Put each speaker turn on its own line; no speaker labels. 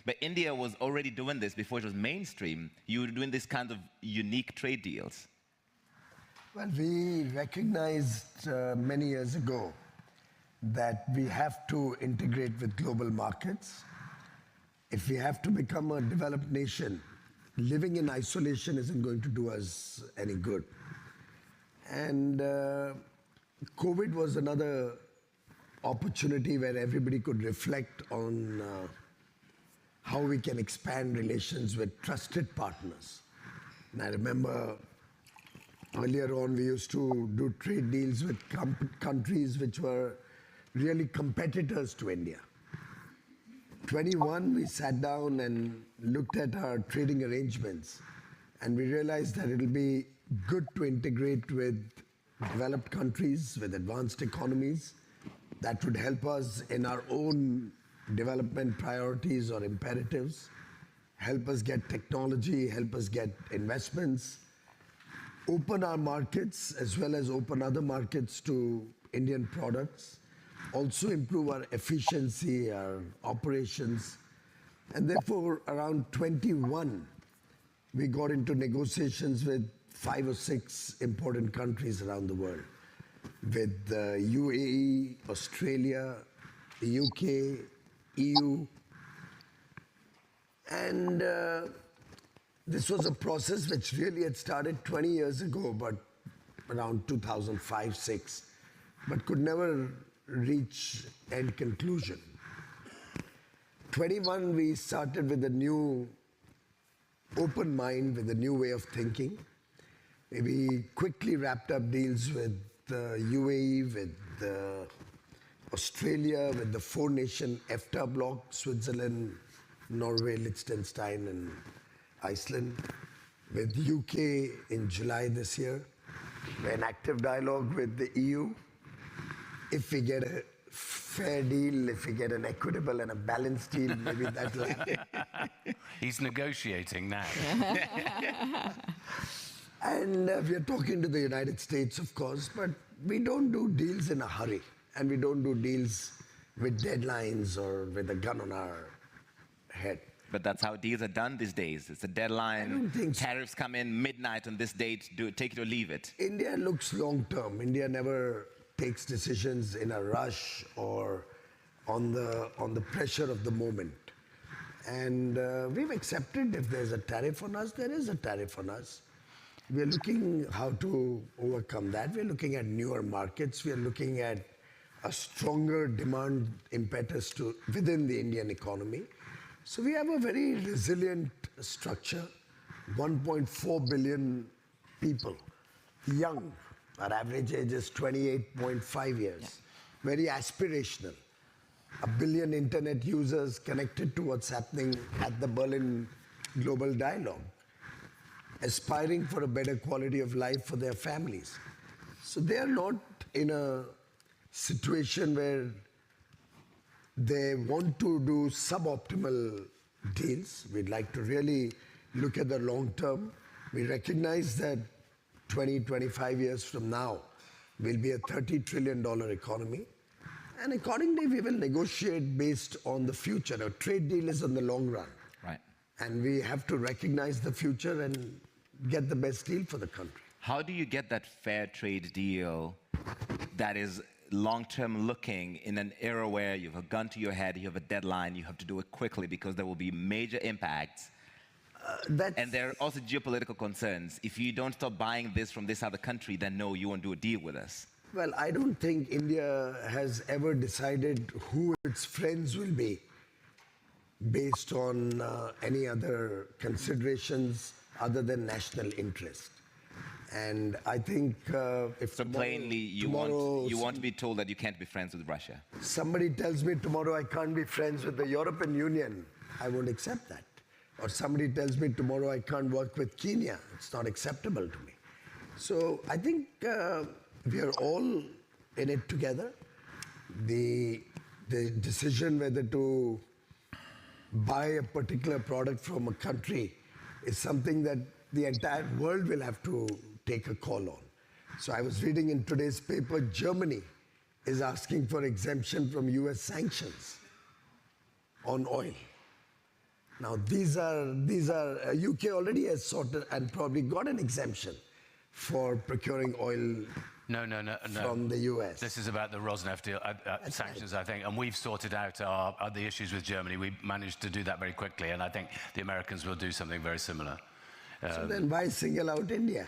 But India was already doing this before it was mainstream. You were doing this kind of unique trade deals.
Well, we recognized many years ago that we have to integrate with global markets. If we have to become a developed nation, living in isolation isn't going to do us any good. And COVID was another opportunity where everybody could reflect on how we can expand relations with trusted partners. And I remember earlier on we used to do trade deals with countries which were really competitors to India. 21, we sat down and looked at our trading arrangements, and we realized that it'll be good to integrate with developed countries, with advanced economies. That would help us in our own development priorities or imperatives, help us get technology, help us get investments, open our markets as well as open other markets to Indian products, also improve our efficiency, our operations. And therefore, around 21, we got into negotiations with 5 or 6 important countries around the world, with the UAE, Australia, the UK, EU. And this was a process which really had started 20 years ago, but around 2005-06, but could never reach end conclusion. 21, we started with a new open mind, with a new way of thinking. We quickly wrapped up deals with the UAE, with Australia, with the 4-nation EFTA bloc, Switzerland, Norway, Liechtenstein, and Iceland, with UK in July this year. We're in active dialogue with the EU. If we get a fair deal, if we get an equitable and a balanced deal, maybe that'll happen.
He's negotiating now.
And we are talking to the United States, of course, but we don't do deals in a hurry. And we don't do deals with deadlines or with a gun on our head.
But that's how deals are done these days. It's a deadline.
I don't think so.
Tariffs come in midnight on this date. Take it or leave it.
India looks long term. India never takes decisions in a rush or on the pressure of the moment. And we've accepted if there's a tariff on us, there is a tariff on us. We're looking how to overcome that. We're looking at newer markets. We're looking at a stronger demand impetus within the Indian economy. So we have a very resilient structure, 1.4 billion people, young. Our average age is 28.5 years, yeah. Very aspirational. 1 billion internet users connected to what's happening at the Berlin Global Dialogue, aspiring for a better quality of life for their families. So they are not in a situation where they want to do suboptimal deals. We'd like to really look at the long term. We recognize that 20, 25 years from now, we'll be a $30 trillion economy. And accordingly, we will negotiate based on the future. A trade deal is on the long run.
Right.
And we have to recognize the future and get the best deal for the country.
How do you get that fair trade deal that is long-term looking in an era where you have a gun to your head, you have a deadline, you have to do it quickly because there will be major impacts? And there are also geopolitical concerns. If you don't stop buying this from this other country, then no, you won't do a deal with us.
Well, I don't think India has ever decided who its friends will be based on any other considerations other than national interest. And I think if
so plainly you want to be told that you can't be friends with Russia.
Somebody tells me tomorrow I can't be friends with the European Union, I won't accept that. Or somebody tells me tomorrow I can't work with Kenya, it's not acceptable to me. So I think we are all in it together. The decision whether to buy a particular product from a country is something that the entire world will have to take a call on. So I was reading in today's paper, Germany is asking for exemption from US sanctions on oil. Now these are UK already has sorted and probably got an exemption for procuring oil
No.
from the US.
This is about the Rosneft deal, sanctions,
right.
I think, and we've sorted out the issues with Germany. We managed to do that very quickly, and I think the Americans will do something very similar.
So then why single out India?